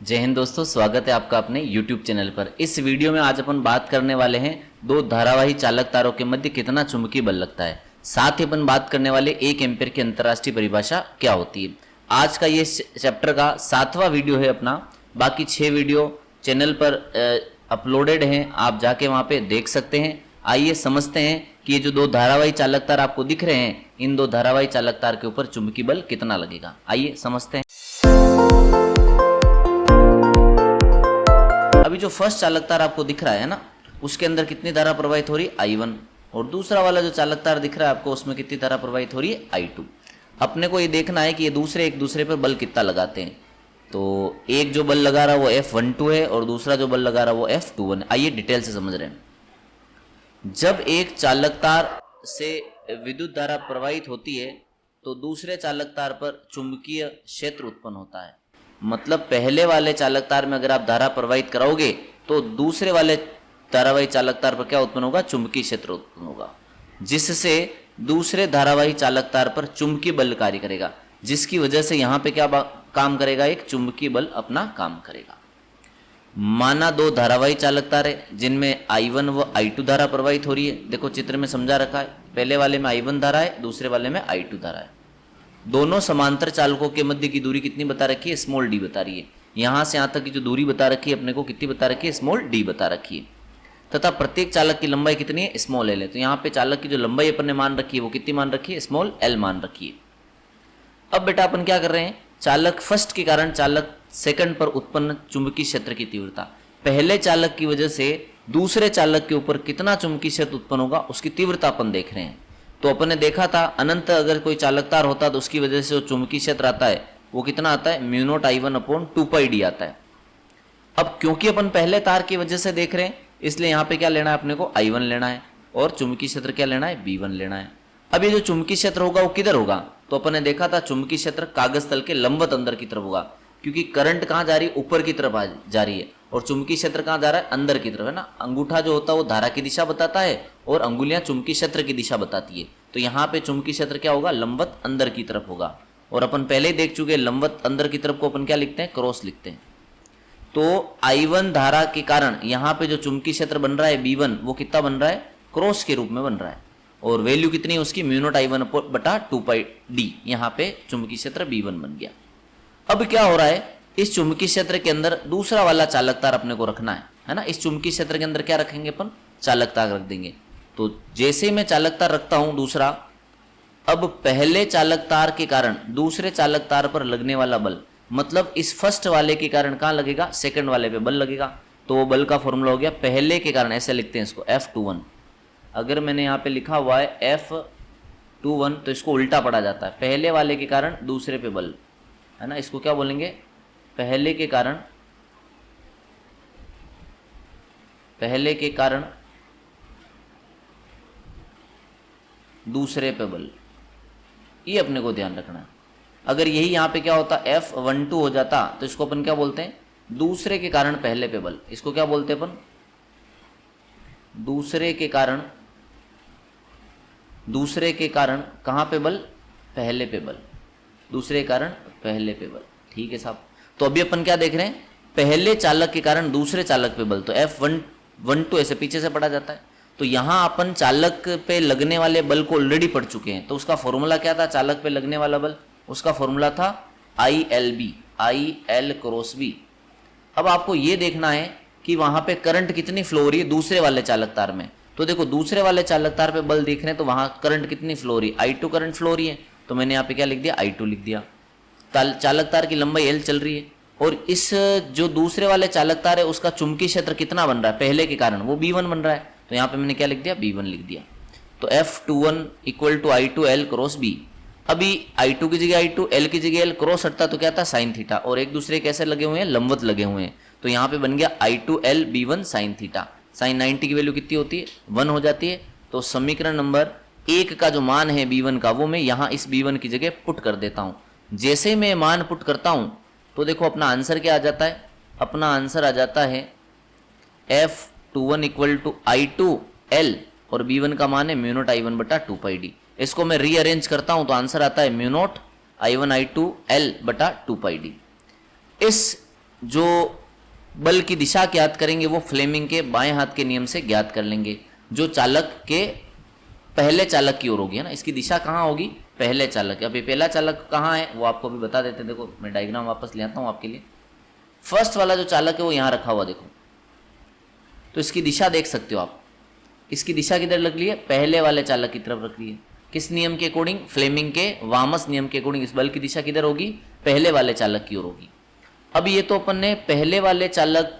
जय हिंद दोस्तों, स्वागत है आपका अपने YouTube चैनल पर। इस वीडियो में आज अपन बात करने वाले हैं दो धारावाही चालक तारों के मध्य कितना चुंबकीय बल लगता है। साथ ही अपन बात करने वाले 1 एम्पीयर की अंतर्राष्ट्रीय परिभाषा क्या होती है। आज का ये चैप्टर का 7वां वीडियो है अपना। बाकी 6 वीडियो चैनल पर अपलोडेड हैं, आप जाके वहाँ पे देख सकते हैं। आइए समझते हैं कि ये जो दो धारावाही चालक तार आपको दिख रहे हैं, इन दो धारावाही चालक तार के ऊपर चुंबकीय बल कितना लगेगा। आइए समझते हैं। अभी जो फर्स्ट चालक तार आपको दिख रहा है ना, उसके अंदर कितनी धारा प्रवाहित हो रही है, I1। और दूसरा वाला जो चालक तार दिख रहा है आपको, उसमें कितनी धारा प्रवाहित हो रही है, I2। अपने को ये देखना है कि ये दूसरे एक दूसरे पर बल कितना लगाते हैं। तो एक जो बल लगा रहा है वो F12 है और दूसरा जो बल लगा रहा है वो F21 है। आइए डिटेल से समझ रहे हैं। जब एक चालक तार से विद्युत धारा प्रवाहित होती है तो दूसरे चालक तार पर चुंबकीय क्षेत्र उत्पन्न होता है। मतलब पहले वाले चालक तार में अगर आप धारा प्रवाहित कराओगे तो दूसरे वाले धारावाही चालक तार पर क्या उत्पन्न होगा, चुंबकीय क्षेत्र उत्पन्न होगा, जिससे दूसरे धारावाही चालक तार पर चुंबकीय बल कार्य करेगा, जिसकी वजह से यहाँ पे क्या काम करेगा, एक चुंबकीय बल अपना काम करेगा। माना दो धारावाही चालक तार है जिनमें I1 व I2 धारा प्रवाहित हो रही है। देखो चित्र में समझा रखा है, पहले वाले में I1 धारा है, दूसरे वाले में I2 धारा है। दोनों समांतर चालकों के मध्य की दूरी कितनी बता रखी है, स्मॉल डी बता रही है। यहां से यहां तक की जो दूरी बता रखी है अपने को कितनी बता रखी है, स्मॉल डी बता रखी है। तथा प्रत्येक चालक की लंबाई कितनी है, स्मॉल एल है। तो यहाँ पे चालक की जो लंबाई अपन ने मान रखी है वो कितनी मान रखी है, स्मॉल एल मान रखी है। अब बेटा अपन क्या कर रहे हैं, चालक फर्स्ट के कारण चालक सेकंड पर उत्पन्न चुंबकीय क्षेत्र की तीव्रता, पहले चालक की वजह से दूसरे चालक के ऊपर कितना चुंबकीय क्षेत्र उत्पन्न होगा उसकी तीव्रता अपन देख रहे हैं। तो अपन ने देखा था अनंत अगर कोई चालक तार होता तो उसकी वजह से जो चुंबकीय क्षेत्र आता है वो कितना आता है, म्यू0 I1/2πd आता है। अब क्योंकि अपन पहले तार की वजह से देख रहे हैं इसलिए यहाँ पे क्या लेना है अपने को, I1 लेना है और चुंबकीय क्षेत्र क्या लेना है, B1 लेना है। अब ये जो चुंबकीय क्षेत्र होगा वो किधर होगा, तो अपन ने देखा था चुंबकीय क्षेत्र कागज तल के लंबवत अंदर की तरफ होगा, क्योंकि करंट कहाँ जा रही है, ऊपर की तरफ जा रही है, और चुंबकीय क्षेत्र कहाँ जा रहा है, अंदर की तरफ है ना। अंगूठा जो होता है वो धारा की दिशा बताता है और अंगुलियां चुंबकीय क्षेत्र की दिशा बताती है। तो यहाँ पे चुंबकीय क्षेत्र क्या होगा, लंबवत अंदर की तरफ होगा। और अपन पहले ही देख चुके लंबवत अंदर की तरफ को अपन क्या लिखते हैं, क्रॉस लिखते हैं। तो I1 धारा के कारण यहाँ पे जो चुंबकीय क्षेत्र बन रहा है B1 वो कितना बन रहा है, क्रॉस के रूप में बन रहा है। और वैल्यू कितनी है उसकी, म्यू0 I1/2πd। यहाँ पे चुंबकीय क्षेत्र B1 बन गया। अब क्या हो रहा है, इस चुंबकीय क्षेत्र के अंदर दूसरा वाला चालक तार अपने को रखना है ना। इस चुंबकीय क्षेत्र के अंदर क्या रखेंगे अपन, चालक तार रख देंगे। तो जैसे ही मैं चालक तार रखता हूं दूसरा, अब पहले चालक तार के कारण दूसरे चालक तार पर लगने वाला बल, मतलब इस फर्स्ट वाले के कारण कहां लगेगा, सेकंड वाले पे बल लगेगा। तो वो बल का फॉर्मूला हो गया पहले के कारण, ऐसे लिखते हैं इसको F21। अगर मैंने यहाँ पे लिखा हुआ है F21 तो इसको उल्टा पढ़ा जाता है, पहले वाले के कारण दूसरे पे बल, है ना। इसको क्या बोलेंगे, पहले के कारण दूसरे पे बल, ये अपने को ध्यान रखना है। अगर यही यहाँ पे क्या होता, F12 हो जाता तो इसको अपन क्या बोलते हैं, दूसरे के कारण पहले पे बल। इसको क्या बोलते हैं अपन, दूसरे के कारण कहाँ पे बल, पहले पे बल, दूसरे के कारण पहले पे बल। ठीक है साहब। तो अभी अपन क्या देख रहे हैं, पहले चालक के कारण दूसरे चालक पे बल, तो F12 ऐसे पीछे से पढ़ा जाता है। तो यहां अपन चालक पे लगने वाले बल को ऑलरेडी पढ़ चुके हैं। तो उसका फॉर्मूला क्या था, चालक पे लगने वाला बल, उसका फॉर्मूला था IL क्रॉस B। अब आपको ये देखना है कि वहां पे करंट कितनी फ्लो हो रही है दूसरे वाले चालक तार में। तो देखो दूसरे वाले चालक तार पे बल देख रहे हैं तो वहां करंट कितनी फ्लो हो रही है, I2 करंट फ्लो हो रही है। तो मैंने यहाँ पे क्या लिख दिया, I2 लिख दिया। चालक तार की लंबाई L चल रही है और इस जो दूसरे वाले चालक तार है उसका चुंबकीय क्षेत्र कितना बन रहा है, पहले के कारण वो B1 बन रहा है। तो यहाँ पे मैंने क्या लिख दिया, B1 लिख दिया। तो F21 = I2 L cross B। अभी I2 की जगह I2, L की जगह L, क्रॉस हटता तो क्या था, साइन थीटा, और एक दूसरे कैसे लगे हुए हैं, लंबवत लगे हुए हैं। तो यहाँ पे बन गया I2 L B1 sine theta. Sign 90 की वैल्यू कितनी होती है, 1 हो जाती है। तो समीकरण नंबर 1 का जो मान है B1 का, वो मैं यहाँ इस B1 की जगह पुट कर देता हूँ। जैसे मैं मान पुट करता हूँ तो देखो अपना आंसर क्या आ जाता है, अपना आंसर आ जाता है F21 = I2 L और B1 का मान है म्यू0 I1/2πd। इसको मैं रीअरेंज करता हूं तो आंसर आता है म्यू0 I1 I2 L/2πd। इस जो बल की दिशा ज्ञात करेंगे वो फ्लेमिंग के बाएं हाथ के नियम से ज्ञात कर लेंगे, जो चालक के पहले चालक की ओर होगी, है ना। इसकी दिशा कहाँ होगी, पहले चालक। अभी पहला चालक कहाँ है वो आपको भी बता देते हैं। देखो मैं डायग्राम वापस ले आता हूँ आपके लिए। फर्स्ट वाला जो चालक है वो यहाँ रखा हुआ देखो, तो इसकी दिशा देख सकते हो आप। इसकी दिशा किधर लग रही है, पहले वाले चालक की तरफ रख रही है। किस नियम के अकॉर्डिंग, फ्लेमिंग के वामस नियम के अकॉर्डिंग इस बल की दिशा किधर होगी, पहले वाले चालक की ओर होगी। अब ये तो अपन ने पहले वाले चालक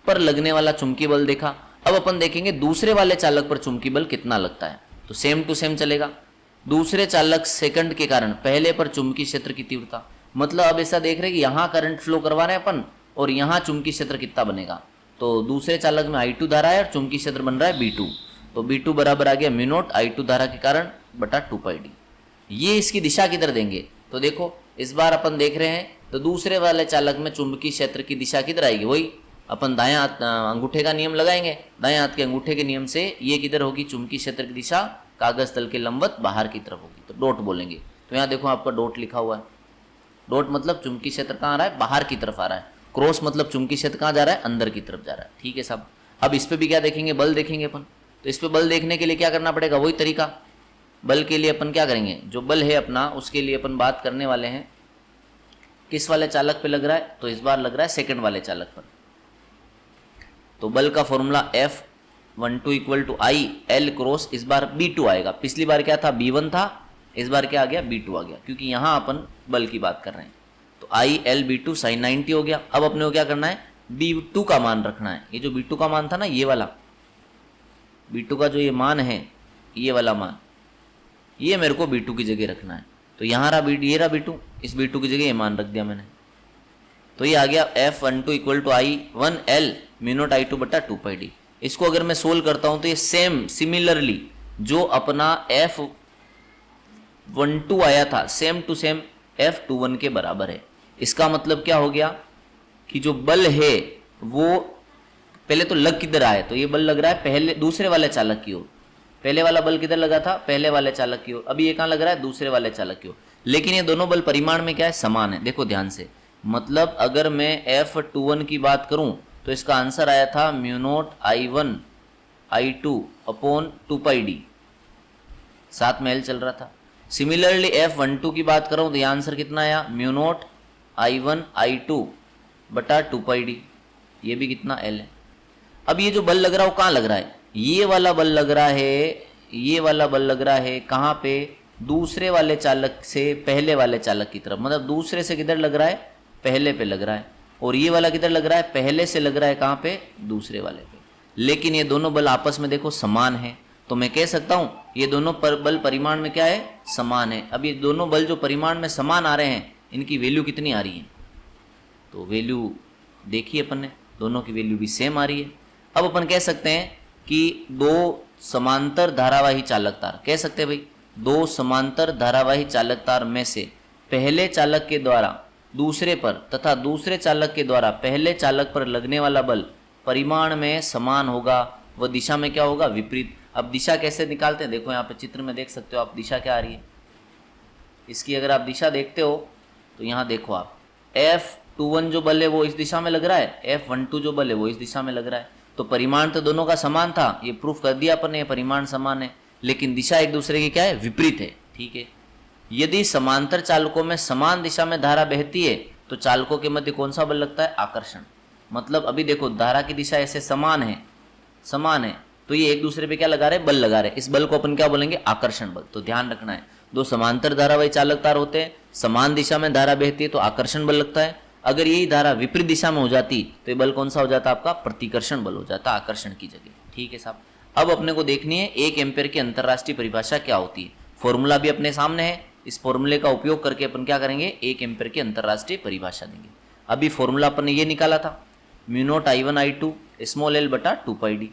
पर लगने वाला चुंबकीय बल देखा। अब अपन देखेंगे दूसरे वाले चालक पर चुंबकीय बल कितना लगता है। तो सेम टू सेम चलेगा। दूसरे चालक सेकंड के कारण पहले पर चुंबकीय क्षेत्र की तीव्रता, मतलब अब ऐसा देख रहे हैं कि यहाँ करंट फ्लो करवा रहे हैं अपन और यहाँ चुंबकीय क्षेत्र कितना बनेगा। तो दूसरे चालक में I2 धारा है और चुंबकीय क्षेत्र बन रहा है B2। तो B2 बराबर आ गया म्यू नॉट I2 धारा के कारण बटा 2πd। ये इसकी दिशा किधर देंगे, तो देखो इस बार अपन देख रहे हैं तो दूसरे वाले चालक में चुंबकीय क्षेत्र की दिशा किधर आएगी, वही अपन दाएं हाथ अंगूठे का नियम लगाएंगे। दाएं हाथ के अंगूठे के नियम से ये किधर होगी, चुंबकीय क्षेत्र की दिशा कागज तल के लंबवत बाहर की तरफ होगी। तो डॉट बोलेंगे। तो यहाँ देखो आपका डॉट लिखा हुआ है। डॉट मतलब चुंबकीय क्षेत्र कहाँ आ रहा है, बाहर की तरफ आ रहा है। क्रॉस मतलब चुंबकीय क्षेत्र कहाँ जा रहा है, अंदर की तरफ जा रहा है। ठीक है साहब। अब इस पे भी क्या देखेंगे, बल देखेंगे अपन। तो इस पे बल देखने के लिए क्या करना पड़ेगा, वही तरीका। बल के लिए अपन क्या करेंगे, जो बल है अपना उसके लिए अपन बात करने वाले हैं किस वाले चालक पे लग रहा है, तो इस बार लग रहा है सेकंड वाले चालक पर। तो बल का formula F12 equal to I L cross, इस बार B2 आएगा। पिछली बार क्या था, B1 था, इस बार क्या आ गया, B2 आ गया, क्योंकि यहां अपन बल की बात कर रहे हैं। तो आई एल B2 sin 90 हो गया। अब अपने को क्या करना है, B2 का मान रखना है। ये जो B2 का मान था ना, ये वाला B2 का जो ये मान है, ये वाला मान, ये मेरे को B2 की जगह रखना है। तो यहाँ रहा ये रहा B2, इस B2 की जगह ये मान रख दिया मैंने। तो ये आ गया F12 equal to I1L mu naught I2 बटा 2πd। इसको अगर मैं सोल्व करता हूं तो ये सेम सिमिलरली जो अपना F12 आया था सेम टू सेम F21 के बराबर है। इसका मतलब क्या हो गया कि जो बल है वो पहले तो लग किधर आया, तो ये बल लग रहा है पहले दूसरे वाले चालक की ओर। पहले वाला बल किधर लगा था, पहले वाले चालक की ओर। अभी ये कहां लग रहा है, दूसरे वाले चालक की ओर। लेकिन ये दोनों बल परिमाण में क्या है, समान है। देखो ध्यान से, मतलब अगर मैं F21 की बात करूं तो इसका आंसर आया था mu naught I1 I2 upon 2πd, साथ में L चल रहा था। सिमिलरली F12 की बात करूं तो यह आंसर कितना आया, म्यू नॉट I1 I2 बटा 2πd, ये भी कितना L है। अब ये जो बल लग रहा है वो कहाँ लग रहा है, ये वाला बल लग रहा है, ये वाला बल लग रहा है कहाँ पे, दूसरे वाले चालक से पहले वाले चालक की तरफ। मतलब दूसरे से किधर लग रहा है, पहले पे लग रहा है। और ये वाला किधर लग रहा है, पहले से लग रहा है कहाँ पे, दूसरे वाले पे। लेकिन ये दोनों बल आपस में देखो समान है, तो मैं कह सकता हूं ये दोनों बल परिमाण में क्या है, समान है। अब ये दोनों बल जो परिमाण में समान आ रहे हैं, इनकी वैल्यू कितनी आ रही है, तो वैल्यू देखिए अपन ने, दोनों की वैल्यू भी सेम आ रही है। अब अपन कह सकते हैं कि दो समांतर धारावाही चालक तार, कह सकते हैं भाई दो समांतर धारावाही चालक तार में से पहले चालक के द्वारा दूसरे पर तथा दूसरे चालक के द्वारा पहले चालक पर लगने वाला बल परिमाण में समान होगा, वह दिशा में क्या होगा, विपरीत। अब दिशा कैसे निकालते हैं, देखो यहाँ पे चित्र में देख सकते हो आप, दिशा क्या आ रही है इसकी। अगर आप दिशा देखते हो तो यहाँ देखो आप, F21 जो बल है वो इस दिशा में लग रहा है, F12 जो बल है वो इस दिशा में लग रहा है। तो परिमाण तो दोनों का समान था, ये प्रूफ कर दिया अपन ने, परिमाण समान है, लेकिन दिशा एक दूसरे की क्या है, विपरीत है। ठीक है, यदि समांतर चालकों में समान दिशा में धारा बहती है तो चालकों के मध्य कौन सा बल लगता है, आकर्षण। मतलब अभी देखो धारा की दिशा ऐसे समान है, समान है, तो ये एक दूसरे पे क्या लगा रहे, बल लगा रहे। इस बल को अपन क्या बोलेंगे, आकर्षण बल। तो ध्यान रखना है, दो समांतर धारावाही चालक तार होते हैं, समान दिशा में धारा बहती है तो आकर्षण बल लगता है। अगर यही धारा विपरीत दिशा में हो जाती तो ये बल कौन सा हो जाता, आपका प्रतिकर्षण बल हो जाता, आकर्षण की जगह। ठीक है साहब। अब अपने को देखनी है 1 एम्पीयर की अंतरराष्ट्रीय परिभाषा क्या होती है। फॉर्मूला भी अपने सामने है, इस फॉर्मूले का उपयोग करके अपन क्या करेंगे, 1 एम्पीयर की अंतरराष्ट्रीय परिभाषा देंगे। अभी फॉर्मूला अपन ने ये निकाला था, mu naught I1 I2 small l बटा 2πd।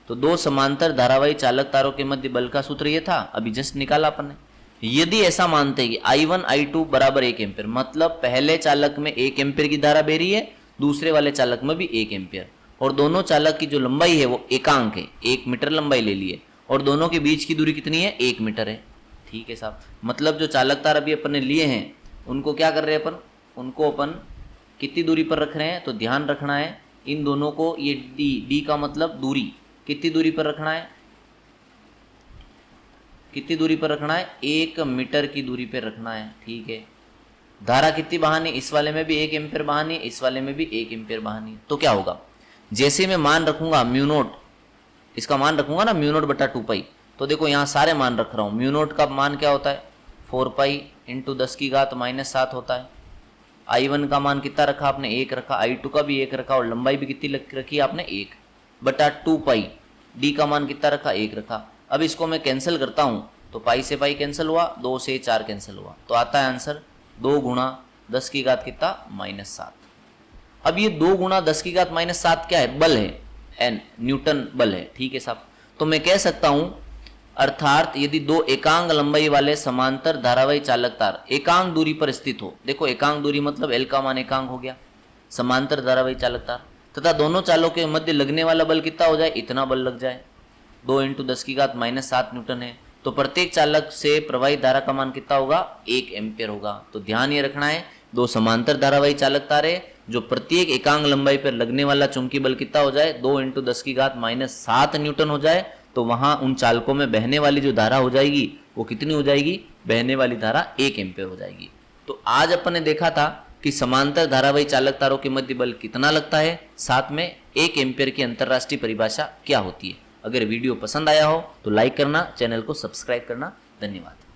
तो दो समांतर धारावाही चालक तारों के मध्य बल का सूत्र ये था, अभी जस्ट निकाला अपन ने। यदि ऐसा मानते हैं कि I1 I2 बराबर 1 एम्पीयर, मतलब पहले चालक में 1 एम्पीयर की धारा बह रही है, दूसरे वाले चालक में भी 1 एम्पीयर, और दोनों चालक की जो लंबाई है वो एकांक है, 1 मीटर लंबाई ले लिए, और दोनों के बीच की दूरी कितनी है, 1 मीटर है। ठीक है साहब। मतलब जो चालक तार अभी अपन ने लिए हैं उनको क्या कर रहे हैं अपन, उनको अपन कितनी दूरी पर रख रहे हैं, तो ध्यान रखना है इन दोनों को, ये डी का मतलब दूरी, कितनी दूरी पर रखना है, कितनी दूरी पर रखना है, 1 मीटर की दूरी पर रखना है, ठीक है। धारा कितनी बहानी, इस वाले में भी 1 एम्पियर बहानी, इस वाले में भी 1 एम्पियर बहानी। तो क्या होगा, जैसे मैं मान रखूंगा म्यू नोट, इसका मान रखूंगा ना म्यू नोट बटा 2 पाई, तो देखो यहाँ सारे मान रख रहा हूँ। म्यू नोट का मान क्या होता है, 4 पाई इंटू 10 की घात -7 होता है। I1 का मान कितना रखा आपने, 1 रखा, I2 का भी 1 रखा, और लंबाई भी कितनी रखी आपने, 1 बटा 2 पाई। डी का मान कितना रखा, 1 रखा। अब इसको मैं कैंसिल करता हूँ, तो पाई से पाई कैंसिल हुआ, 2 से 4 कैंसिल हुआ, तो आता है आंसर 2 गुणा 10 की घात कितना, -7। अब ये 2 गुणा 10 की घात -7 क्या है, बल है, एन न्यूटन बल है, ठीक है साहब। तो मैं कह सकता हूं, अर्थात यदि 2 एकांक लंबाई वाले समांतर धारावाही चालक तार एकांक दूरी पर स्थित हो, देखो एकांक दूरी मतलब एल का मान एकांक हो गया, समांतर धारावाही चालक तार, तथा दोनों चालों के मध्य लगने वाला बल कितना हो जाए, इतना बल लग जाए, 2 × 10 की घात -7 न्यूटन है, तो प्रत्येक चालक से प्रवाहित धारा का मान कितना होगा, 1 एम्पियर होगा। तो ध्यान ये रखना है, 2 समांतर धारावाही चालक तार है, जो प्रत्येक एकांक लंबाई पर लगने वाला चुंबकीय बल कितना हो जाए, 2 × 10 की घात -7 न्यूटन हो जाए, तो वहां उन चालकों में बहने वाली जो धारा हो जाएगी वो कितनी हो जाएगी, बहने वाली धारा 1 एम्पियर हो जाएगी। तो आज अपन ने देखा था कि समांतर धारावाही चालक तारों के मध्य बल कितना लगता है, साथ में 1 एम्पियर की अंतरराष्ट्रीय परिभाषा क्या होती है। अगर वीडियो पसंद आया हो तो लाइक करना, चैनल को सब्सक्राइब करना। धन्यवाद।